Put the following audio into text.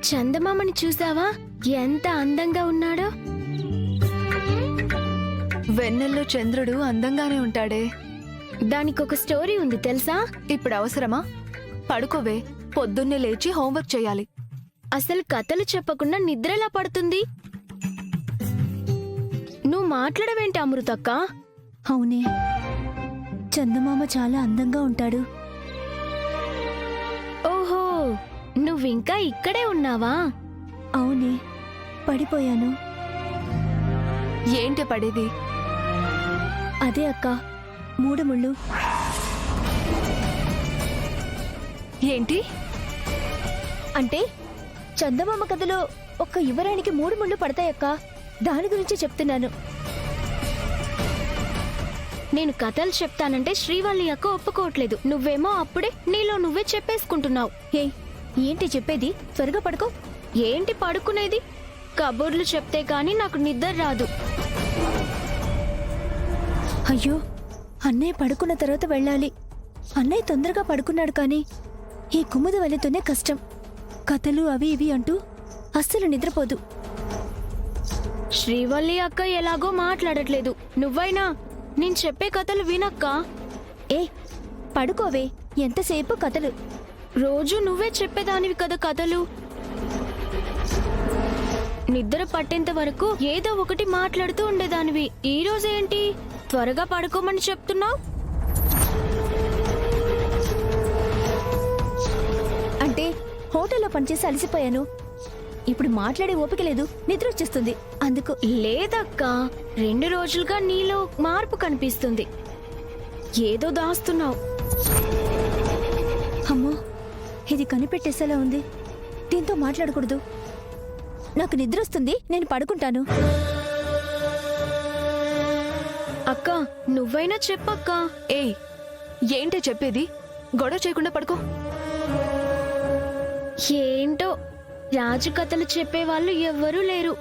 చందమామని చూసావా? ఎంత అందంగా ఉన్నాడో. వెన్నెల్లో చంద్రుడు అందంగానే ఉంటాడే. దానికొక స్టోరీ ఉంది తెలుసా? ఇప్పుడు అవసరమా? పడుకోవే, పొద్దున్నే లేచి హోంవర్క్ చేయాలి. అసలు కథలు చెప్పకుండా నిద్రెలా పడుతుంది? నువ్వు మాట్లాడవేంటి అమృతక్క? అవునే, చందమామ చాలా అందంగా ఉంటాడు. ఓహో, నువ్వింకా ఇక్కడే ఉన్నావా? అవునే, పడిపోయాను. ఏంటి పడేది? అదే అక్క, 3 ముళ్ళు. ఏంటి అంటే చందమామ కథలో ఒక్క యువరానికి 3 ముళ్ళు పడతాయక్క. దాని గురించి చెప్తున్నాను. నేను కథలు చెప్తానంటే శ్రీవల్లి అక్క ఒప్పుకోవట్లేదు. నువ్వేమో అప్పుడే నీలో నువ్వే చెప్పేసుకుంటున్నావు. ఏయ్, ఏంటి చెప్పేది? త్వరగా పడుకో. ఏంటి పడుకునేది? కబుర్లు చెప్తే కాని నాకు నిద్ర రాదు. అయ్యో, అన్నయ్య పడుకున్న తర్వాత వెళ్ళాలి. అన్నయ్య తొందరగా పడుకున్నాడు, కానీ ఈ కుముద వలెతోనే కష్టం. కథలు అవి ఇవి అంటూ అస్సలు నిద్రపోదు. శ్రీవల్లి అక్క ఎలాగో మాట్లాడట్లేదు. నువ్వైనా నేను చెప్పే కథలు వినక్క. ఏ, పడుకోవే, ఎంతసేపు కథలు. రోజు నువ్వే చెప్పేదానివి కదా కథలు. నిద్ర పట్టేంత వరకు ఏదో ఒకటి మాట్లాడుతూ ఉండేదానివి. ఈ రోజేంటి త్వరగా పడుకోమని చెప్తున్నావు? అంటే హోటల్లో పనిచేసి అలసిపోయాను. ఇప్పుడు మాట్లాడే ఓపిక లేదు, నిద్ర వచ్చేస్తుంది. అందుకు. లేదక్క, 2 రోజులుగా నీలో మార్పు కనిపిస్తుంది. ఏదో దాస్తున్నావు. అమ్మో, ఇది కనిపెట్టేసేలా ఉంది. దీంతో మాట్లాడకూడదు. నాకు నిద్ర వస్తుంది, నేను పడుకుంటాను. అక్క, నువ్వైనా చెప్పక్క. ఏయ్, ఏంటి చెప్పేది? గొడవ చేయకుండా పడుకో. ఏంటో రాజు కథలు చెప్పేవాళ్ళు ఎవ్వరూ లేరు.